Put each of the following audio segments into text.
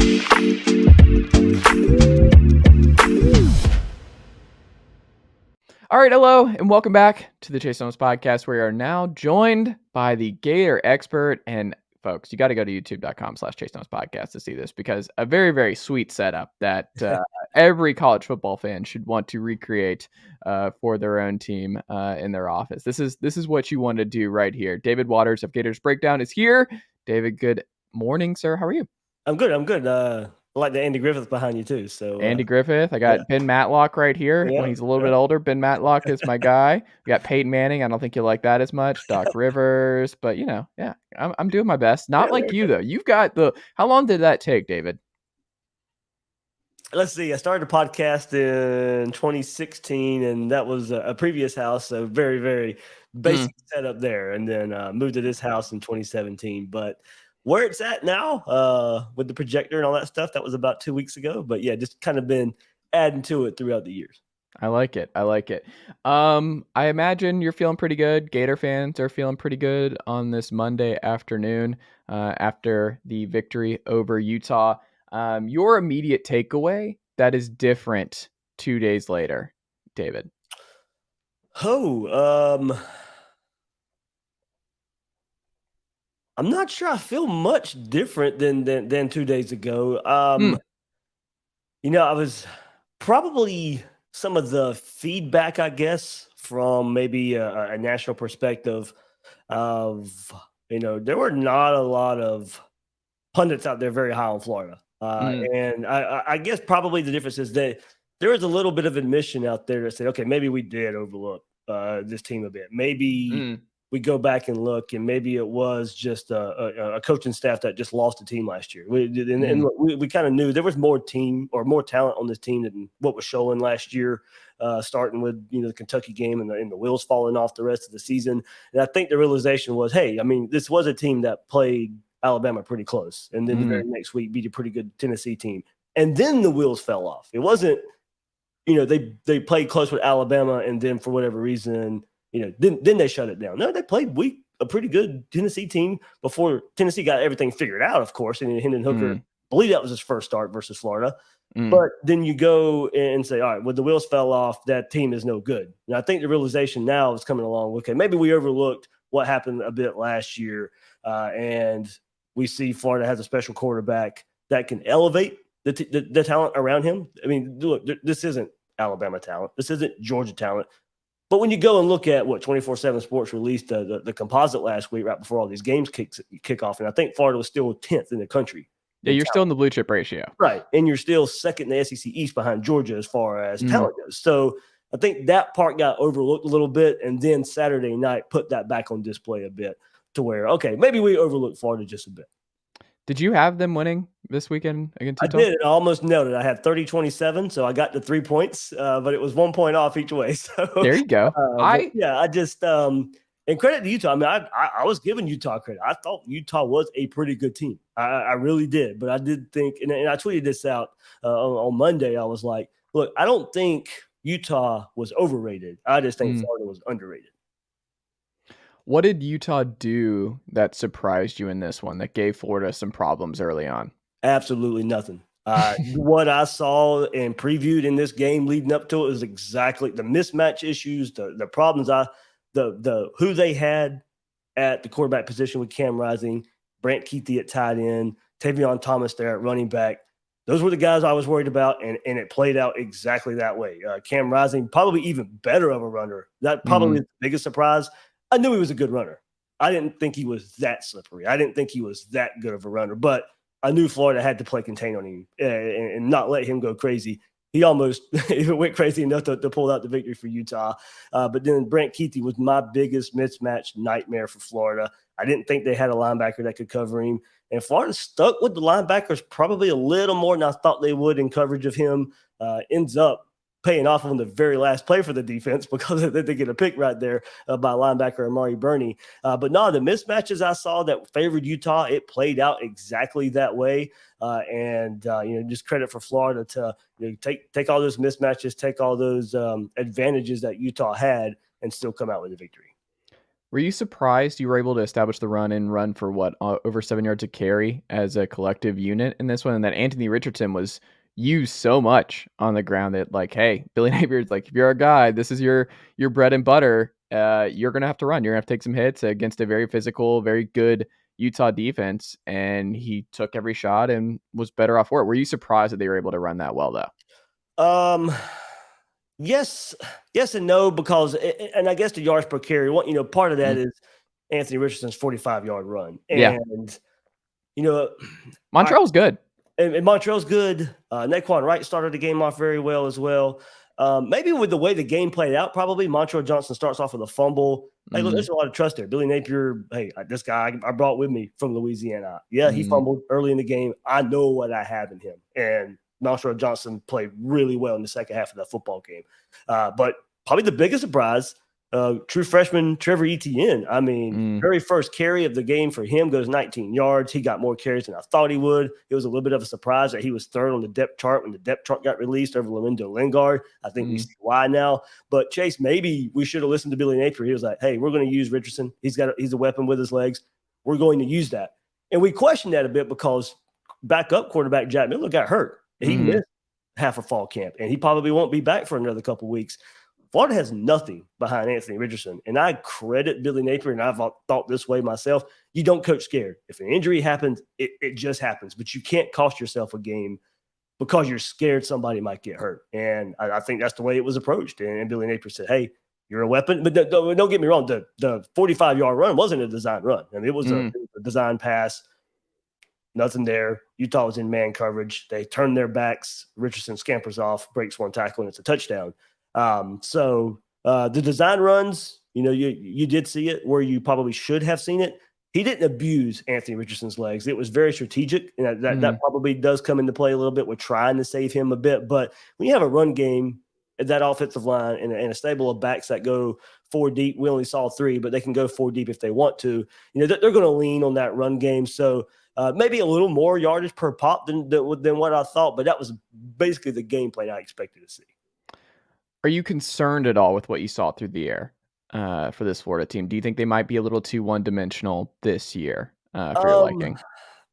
All right, hello, and welcome back to the Chase Thomas podcast. We are now joined by the Gator expert. And folks, you got to go to youtube.com/Chase Thomas podcast to see this, because a very, very sweet setup that every college football fan should want to recreate for their own team in their office. This is what you want to do right here. David Waters of Gators Breakdown is here. David, good morning, sir. How are you? I'm good. I like the Andy Griffith behind you too. So Andy Griffith. I got Ben Matlock right here. Yeah, When he's a little bit older, Ben Matlock is my guy. We got Peyton Manning. I don't think you like that as much. Doc Rivers, but yeah, I'm doing my best. Not like you though. You've got How long did that take, David? Let's see. I started a podcast in 2016, and that was a previous house, so very, very basic setup there. And then moved to this house in 2017. But where it's at now, with the projector and all that stuff, that was about 2 weeks ago. But yeah, just kind of been adding to it throughout the years. I like it. I imagine you're feeling pretty good. Gator fans are feeling pretty good on this Monday afternoon after the victory over Utah. Your immediate takeaway that is different 2 days later, David? I'm not sure I feel much different than 2 days ago. I was probably some of the feedback, I guess, from maybe a national perspective of, there were not a lot of pundits out there very high on Florida. And I guess probably the difference is that there was a little bit of admission out there that said, okay, maybe we did overlook this team a bit. Maybe we go back and look, and maybe it was just a coaching staff that just lost a team last year. We kind of knew there was more talent on this team than what was showing last year, starting with the Kentucky game and the wheels falling off the rest of the season. And I think the realization was, hey, I mean, this was a team that played Alabama pretty close, and then the very next week beat a pretty good Tennessee team, and then the wheels fell off. It wasn't, they played close with Alabama, and then for whatever reason, then they shut it down. No, they played a pretty good Tennessee team before Tennessee got everything figured out, of course. And Hendon Hooker, I believe that was his first start versus Florida. But then you go and say, all right, well, the wheels fell off. That team is no good. And I think the realization now is coming along. Okay, maybe we overlooked what happened a bit last year, and we see Florida has a special quarterback that can elevate the talent around him. I mean, look, this isn't Alabama talent. This isn't Georgia talent. But when you go and look at what 24/7 Sports released the composite last week, right before all these games kick off, and I think Florida was still 10th in the country. Yeah, you're still in the blue chip ratio. Right, and you're still second in the SEC East behind Georgia as far as talent goes. So I think that part got overlooked a little bit, and then Saturday night put that back on display a bit to where, okay, maybe we overlooked Florida just a bit. Did you have them winning this weekend against Utah? I did. I almost nailed it. I had 30-27, so I got the 3 points, but it was 1 point off each way. So there you go. I just and credit to Utah. I mean, I was giving Utah credit. I thought Utah was a pretty good team. I really did. But I did think, and I tweeted this out on Monday. I was like, look, I don't think Utah was overrated. I just think Florida was underrated. What did Utah do that surprised you in this one, that gave Florida some problems early on? Absolutely nothing. What I saw and previewed in this game leading up to it was exactly the mismatch issues, the problems who they had at the quarterback position with Cam Rising, Brant Keithy at tight end, Tavion Thomas there at running back. Those were the guys I was worried about, and it played out exactly that way. Cam Rising, probably even better of a runner. That probably is the biggest surprise. I knew he was a good runner. I didn't think he was that slippery. I didn't think he was that good of a runner, but I knew Florida had to play contain on him and not let him go crazy. He almost went crazy enough to pull out the victory for Utah. But then Brant Keithy was my biggest mismatch nightmare for Florida. I didn't think they had a linebacker that could cover him. And Florida stuck with the linebackers probably a little more than I thought they would in coverage of him. Ends up paying off on the very last play for the defense because they get a pick right there by linebacker Amari Burney. But no, the mismatches I saw that favored Utah, it played out exactly that way. Just credit for Florida to take all those mismatches, take all those advantages that Utah had, and still come out with a victory. Were you surprised you were able to establish the run and run for what, over 7 yards a carry as a collective unit in this one? And that Anthony Richardson was used so much on the ground that, like, hey, Billy Napier's like, if you're a guy, this is your bread and butter. You're gonna have to run. You're gonna have to take some hits against a very physical, very good Utah defense. And he took every shot and was better off for it. Were you surprised that they were able to run that well, though? Yes and no, because and I guess the yards per carry, part of that is Anthony Richardson's 45-yard run. And Montreal's good. And Montreal's good. Naquan Wright started the game off very well as well. Maybe with the way the game played out, probably Montreal Johnson starts off with a fumble. Hey, look, there's a lot of trust there. Billy Napier, hey, this guy I brought with me from Louisiana. Yeah, he fumbled early in the game. I know what I have in him. And Montreal Johnson played really well in the second half of that football game. But probably the biggest surprise, true freshman Trevor Etienne. I mean, very first carry of the game for him goes 19 yards. He got more carries than I thought he would. It was a little bit of a surprise that he was third on the depth chart when the depth chart got released over Lorenzo Lingard. I think we see why now. But Chase, maybe we should have listened to Billy Napier. He was like, hey, we're going to use Richardson. He's a weapon with his legs. We're going to use that. And we questioned that a bit because backup quarterback Jack Miller got hurt. He missed half a fall camp, and he probably won't be back for another couple of weeks. Florida has nothing behind Anthony Richardson, and I credit Billy Napier, and I've thought this way myself. You don't coach scared. If an injury happens, it just happens, but you can't cost yourself a game because you're scared somebody might get hurt. And I think that's the way it was approached. And Billy Napier said, hey, you're a weapon. But don't get me wrong, the 45-yard run wasn't a design run. I mean, it was a design pass. Nothing there. Utah was in man coverage. They turn their backs. Richardson scampers off, breaks one tackle, and it's a touchdown. So the design runs, you did see it where you probably should have seen it. He didn't abuse Anthony Richardson's legs. It was very strategic, and that probably does come into play a little bit with trying to save him a bit. But when you have a run game, that offensive line and a stable of backs that go 4 deep, we only saw 3, but they can go 4 deep if they want to. They're going to lean on that run game. So maybe a little more yardage per pop than what I thought, but that was basically the game plan I expected to see. Are you concerned at all with what you saw through the air for this Florida team? Do you think they might be a little too one-dimensional this year for your liking?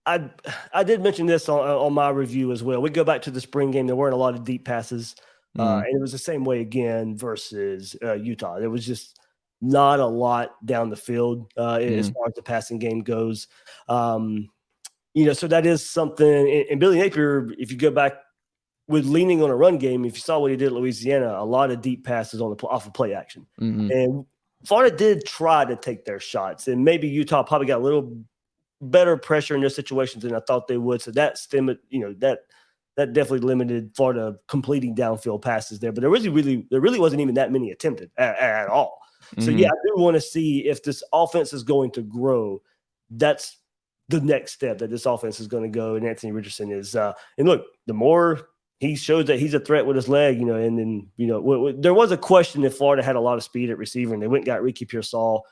I did mention this on my review as well. We go back to the spring game. There weren't a lot of deep passes, and it was the same way again versus Utah. There was just not a lot down the field as far as the passing game goes. So that is something. And Billy Napier, if you go back with leaning on a run game, if you saw what he did at Louisiana, a lot of deep passes off of play action. And Florida did try to take their shots, and maybe Utah probably got a little better pressure in their situations than I thought they would. So that that definitely limited Florida completing downfield passes there. But there really wasn't even that many attempted at all. So yeah, I do want to see if this offense is going to grow. That's the next step that this offense is going to go. And Anthony Richardson is, and look, the more he shows that he's a threat with his leg, and then, there was a question if Florida had a lot of speed at receiver, and they went and got Ricky Pearsall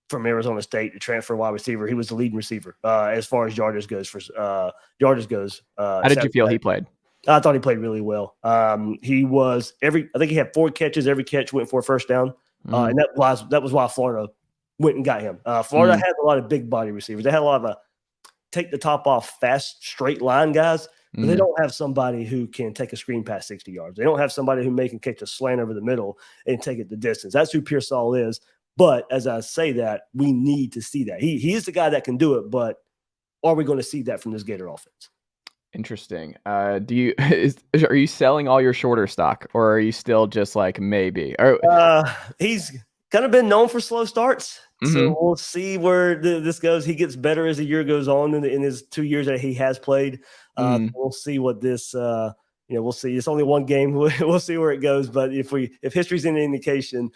from Arizona State to transfer wide receiver. He was the leading receiver as far as yardage goes. How did you feel he played? I thought he played really well. He was I think he had 4 catches. Every catch went for a first down. And that was why Florida went and got him. Florida had a lot of big body receivers. They had a lot of take the top off fast, straight line guys, but they don't have somebody who can take a screen past 60 yards. They don't have somebody who can catch a slant over the middle and take it the distance. That's who Pearsall is. But as I say that, we need to see that. He is the guy that can do it, but are we going to see that from this Gator offense? Interesting. Are you selling all your shorter stock, or are you still just like maybe? He's kind of been known for slow starts, so we'll see where this goes. He gets better as the year goes on in his 2 years that he has played. We'll see what this. We'll see. It's only one game. We'll see where it goes. But if history's any indication,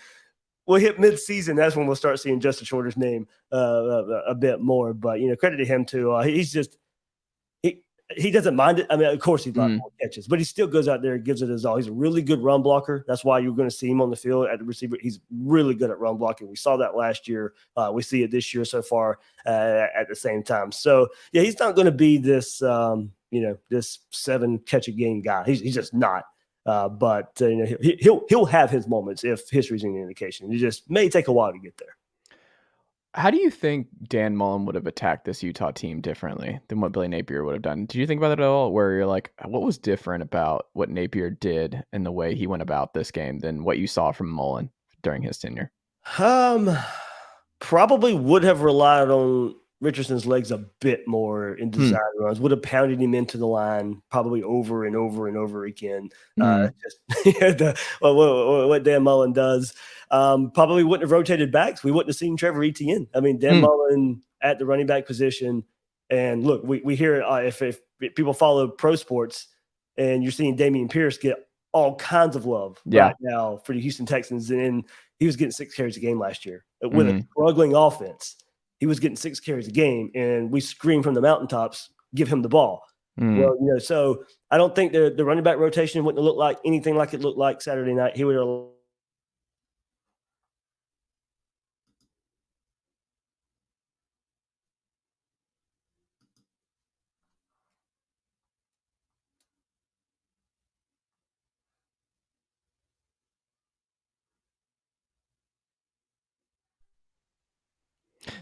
we'll hit mid-season. That's when we'll start seeing Justin Shorter's name a bit more. But credit to him too. He's just. He doesn't mind it. I mean, of course, he'd like more catches, but he still goes out there and gives it his all. He's a really good run blocker. That's why you're going to see him on the field at the receiver. He's really good at run blocking. We saw that last year. We see it this year so far at the same time. So, yeah, he's not going to be this, this 7-catch-a-game guy. He's just not. But he'll have his moments if history's any indication. It just may take a while to get there. How do you think Dan Mullen would have attacked this Utah team differently than what Billy Napier would have done? Did you think about it at all? Where you're like, what was different about what Napier did and the way he went about this game than what you saw from Mullen during his tenure? Probably would have relied on Richardson's legs a bit more in design runs. Would have pounded him into the line probably over and over and over again. What Dan Mullen does. Probably wouldn't have rotated backs. We wouldn't have seen Trevor Etienne. I mean, Dan Mullen at the running back position. And look, we hear if people follow pro sports and you're seeing Dameon Pierce get all kinds of love right now for the Houston Texans. And he was getting 6 carries a game last year with a struggling offense. He was getting 6 carries a game, and we scream from the mountaintops, give him the ball. Well, so I don't think the running back rotation wouldn't look like anything like it looked like Saturday night. He would have.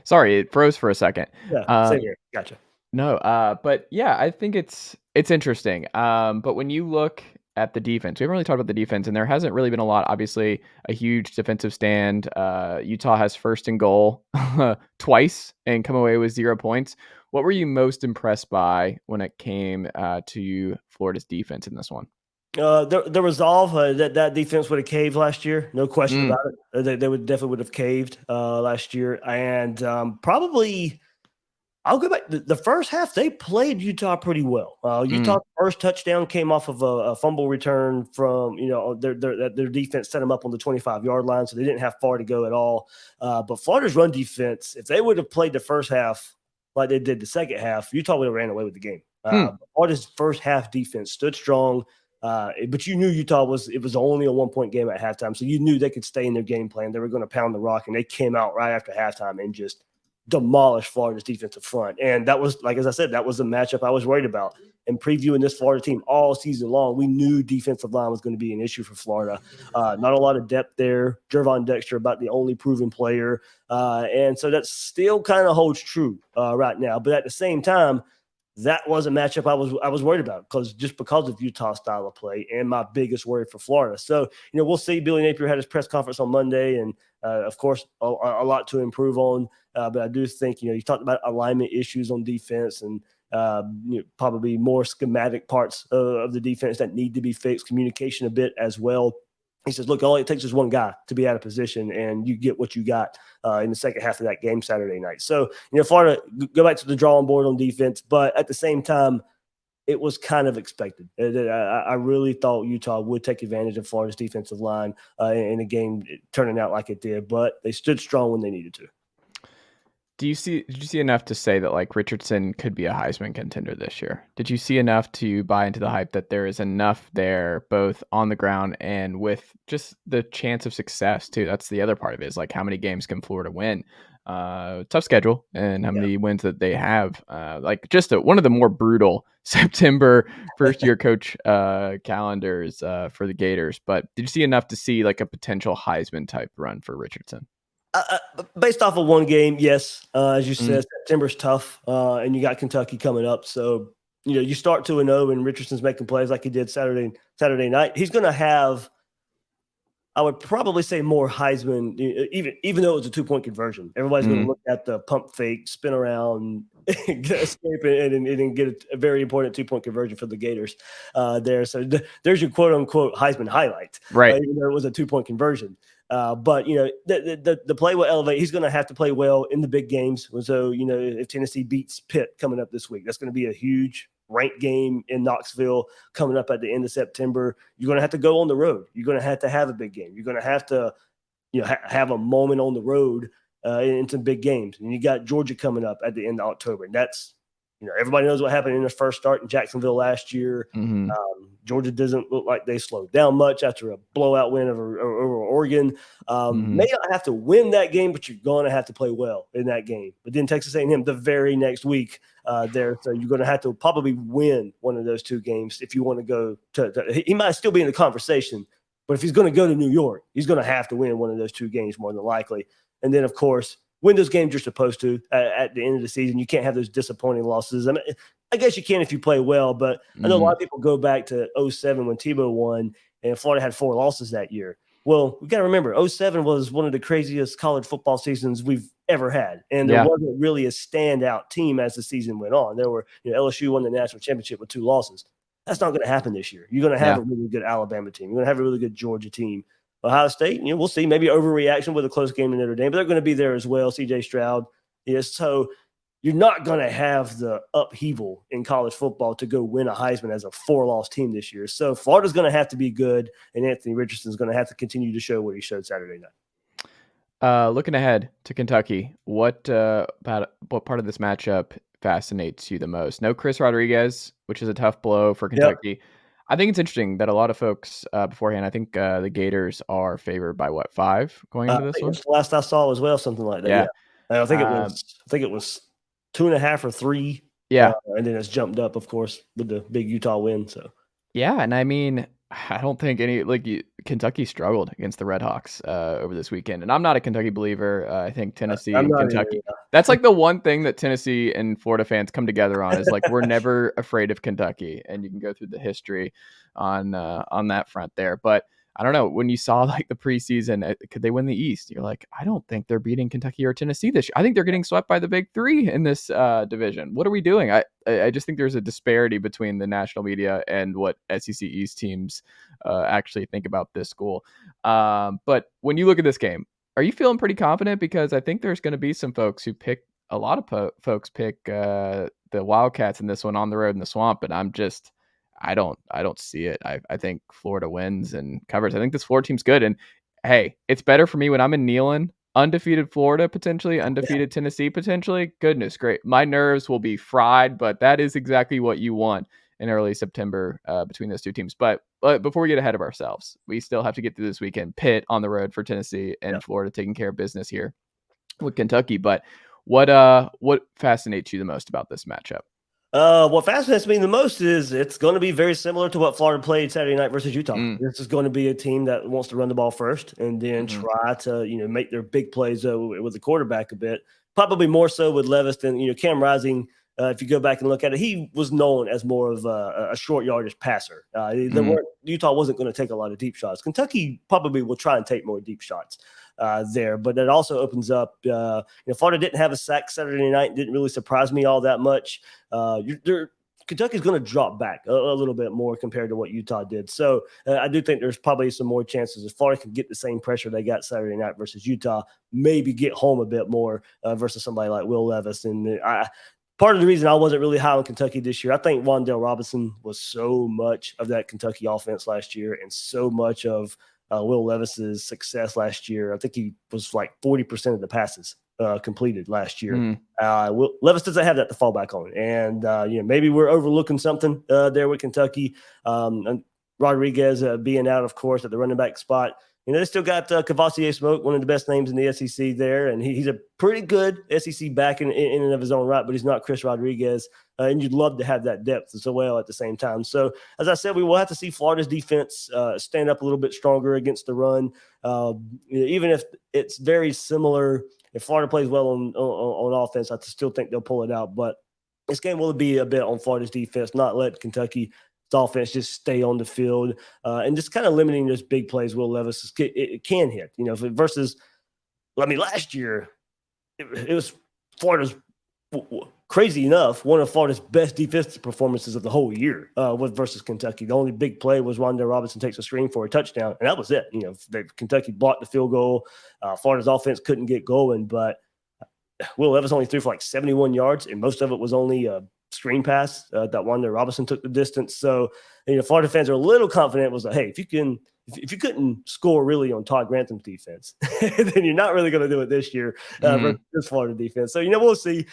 Sorry, it froze for a second. Yeah, same here. Gotcha. No, but yeah, I think it's interesting. But when you look at the defense, we haven't really talked about the defense, and there hasn't really been a lot. Obviously, a huge defensive stand. Utah has first and goal twice and come away with 0 points. What were you most impressed by when it came to Florida's defense in this one? The resolve that defense would have caved last year, no question about it. They would have caved last year, and probably I'll go back. The first half they played Utah pretty well. Utah's first touchdown came off of a fumble return from their defense set them up on the 25-yard line, so they didn't have far to go at all. But Florida's run defense, if they would have played the first half like they did the second half, Utah would have ran away with the game. Florida's first half defense stood strong. But you knew Utah was only a 1-point game at halftime, so you knew they could stay in their game plan. They were going to pound the rock, and they came out right after halftime and just demolished Florida's defensive front. And that was, like as I said, that was the matchup I was worried about. And previewing this Florida team all season long, we knew defensive line was going to be an issue for Florida. Not a lot of depth there. Jervon Dexter about the only proven player, and so that still kind of holds true right now. But at the same time, that was a matchup I was worried about because of Utah's style of play and my biggest worry for Florida. So, we'll see. Billy Napier had his press conference on Monday, and of course, a lot to improve on. But I do think, you talked about alignment issues on defense and probably more schematic parts of the defense that need to be fixed, communication a bit as well. He says, look, all it takes is one guy to be out of position, and you get what you got in the second half of that game Saturday night. So, Florida, go back to the drawing board on defense, but at the same time, it was kind of expected. I really thought Utah would take advantage of Florida's defensive line in a game turning out like it did, but they stood strong when they needed to. Did you see enough to say that like Richardson could be a Heisman contender this year? Did you see enough to buy into the hype that there is enough there, both on the ground and with just the chance of success too? That's the other part of it, is like how many games can Florida win? Tough schedule, and how many wins that they have. Like just one of the more brutal September first year coach calendars for the Gators. But did you see enough to see like a potential Heisman type run for Richardson? Based off of one game, yes. As you said, September's tough, and you got Kentucky coming up. So, you start 2-0 and Richardson's making plays like he did Saturday night. He's going to have, I would probably say, more Heisman, even though it was a 2-point conversion. Everybody's going to look at the pump fake, spin around, escape, and get a very important 2-point conversion for the Gators there. So there's your quote-unquote Heisman highlight. Right. Even though it was a 2-point conversion. But the play will elevate. He's going to have to play well in the big games. So if Tennessee beats Pitt coming up this week, that's going to be a huge ranked game in Knoxville coming up at the end of September. You're going to have to go on the road. You're going to have a big game. You're going to have to have a moment on the road in some big games. And you got Georgia coming up at the end of October. And that's everybody knows what happened in their first start in Jacksonville last year. Georgia doesn't look like they slowed down much after a blowout win over Oregon. May not have to win that game, but you're going to have to play well in that game. But then Texas A&M the very next week there. So you're going to have to probably win one of those two games if you want to go to he might still be in the conversation, but if he's going to go to New York, he's going to have to win one of those two games more than likely. And then, of course, win those games you're supposed to at the end of the season. You can't have those disappointing losses. I mean, I guess you can if you play well, but I know a lot of people go back to 07 when Tebow won and Florida had 4 losses that year. Well, we got to remember, 07 was one of the craziest college football seasons we've ever had. And there wasn't really a standout team as the season went on. There were, LSU won the national championship with 2 losses. That's not going to happen this year. You're going to have a really good Alabama team. You're going to have a really good Georgia team. Ohio State, we'll see, maybe overreaction with a close game to Notre Dame, but they're going to be there as well. CJ Stroud. Yes. So you're not going to have the upheaval in college football to go win a Heisman as a 4-loss team this year. So Florida's going to have to be good, and Anthony Richardson is going to have to continue to show what he showed Saturday night. Looking ahead to Kentucky, what part of this matchup fascinates you the most? No Chris Rodriguez, which is a tough blow for Kentucky. Yep. I think it's interesting that a lot of folks beforehand, I think the Gators are favored by 5 going into this one. The last I saw as well, something like that. Yeah. I think it was 2.5 or 3. Yeah. And then it's jumped up, of course, with the big Utah win. So yeah, and I mean, I don't think Kentucky struggled against the Redhawks over this weekend, and I'm not a Kentucky believer. I think Tennessee and Kentucky. That's like the one thing that Tennessee and Florida fans come together on is like we're never afraid of Kentucky, and you can go through the history on that front there. But I don't know, when you saw like the preseason, could they win the East? You're like, I don't think they're beating Kentucky or Tennessee this year. I think they're getting swept by the big 3 in this division. What are we doing? I just think there's a disparity between the national media and what SEC East teams actually think about this school. But when you look at this game, are you feeling pretty confident? Because I think there's going to be some folks who pick a lot of folks pick the Wildcats in this one on the road in the swamp, and I don't see it. I think Florida wins and covers. I think this Florida team's good. And hey, it's better for me when I'm in Neyland, undefeated Florida potentially, undefeated Tennessee potentially. Goodness great. My nerves will be fried, but that is exactly what you want in early September between those 2 teams. But before we get ahead of ourselves, we still have to get through this weekend. Pitt on the road for Tennessee and Florida taking care of business here with Kentucky. But what fascinates you the most about this matchup? What fascinates me the most is it's going to be very similar to what Florida played Saturday night versus Utah. This is going to be a team that wants to run the ball first and then try to, make their big plays with the quarterback a bit. Probably more so with Levis than, Cam Rising. If you go back and look at it, he was known as more of a short yardage passer. Utah wasn't going to take a lot of deep shots. Kentucky probably will try and take more deep shots there, but it also opens up. Florida didn't have a sack Saturday night. Didn't really surprise me all that much. Kentucky's going to drop back a little bit more compared to what Utah did. So I do think there's probably some more chances if Florida can get the same pressure they got Saturday night versus Utah, maybe get home a bit more versus somebody like Will Levis. And part of the reason I wasn't really high on Kentucky this year, I think Wan'Dale Robinson was so much of that Kentucky offense last year and so much of Will Levis's success last year. I think he was like 40% of the passes completed last year. Levis doesn't have that to fall back on. And, maybe we're overlooking something there with Kentucky. And Rodriguez being out, of course, at the running back spot. They still got Cavassier Smoke, one of the best names in the SEC there, and he's a pretty good SEC back in and of his own right, but he's not Chris Rodriguez, and you'd love to have that depth as well at the same time. So, as I said, we will have to see Florida's defense stand up a little bit stronger against the run, even if it's very similar. If Florida plays well on offense, I still think they'll pull it out, but this game will be a bit on Florida's defense, not let Kentucky offense just stay on the field and just kind of limiting those big plays Will Levis it can hit, versus, last year it was Florida's, crazy enough, one of Florida's best defensive performances of the whole year versus Kentucky. The only big play was Wan'Dale Robinson takes a screen for a touchdown, and that was it. Kentucky blocked the field goal. Florida's offense couldn't get going, but Will Levis only threw for like 71 yards, and most of it was only screen pass that Wan'Dale Robinson took the distance. So, Florida fans are a little confident. It was like, hey, if you couldn't score really on Todd Grantham's defense, then you're not really going to do it this year versus this Florida defense. So, we'll see.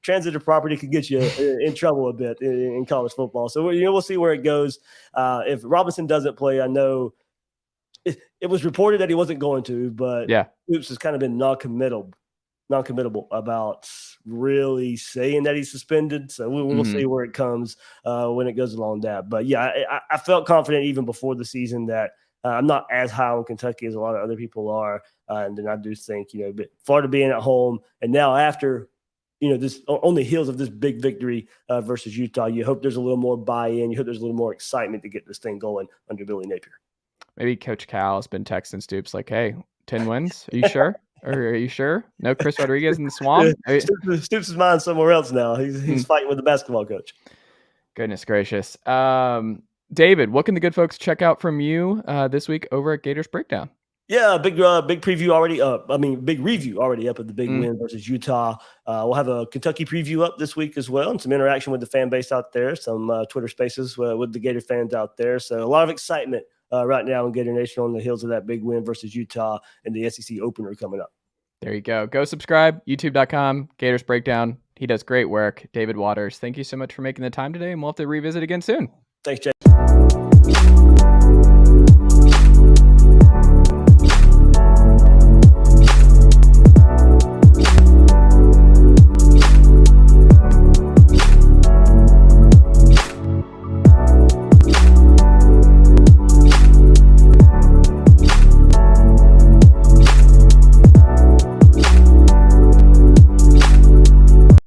Transitive property can get you in trouble a bit in college football. So, we'll see where it goes. If Robinson doesn't play, I know it was reported that he wasn't going to, but Oops has kind of been non-committable about really saying that he's suspended. So we'll see where it comes when it goes along that. But I felt confident even before the season that I'm not as high on Kentucky as a lot of other people are. And then I do think, Florida being at home and now after, this on the heels of this big victory versus Utah, you hope there's a little more buy-in. You hope there's a little more excitement to get this thing going under Billy Napier. Maybe Coach Cal has been texting Stoops like, hey, 10 wins? Are you sure? Or are you sure? No Chris Rodriguez in the swamp? Stoops' mind somewhere else now. He's fighting with the basketball coach. Goodness gracious. David, what can the good folks check out from you this week over at Gators Breakdown? Yeah, big preview already up. Big review already up of the big win versus Utah. We'll have a Kentucky preview up this week as well, and some interaction with the fan base out there, some Twitter spaces with the Gator fans out there. So a lot of excitement right now in Gator Nation on the heels of that big win versus Utah and the SEC opener coming up. There you go. Go subscribe, youtube.com, Gators Breakdown. He does great work. David Waters, thank you so much for making the time today, and we'll have to revisit again soon. Thanks, Jay.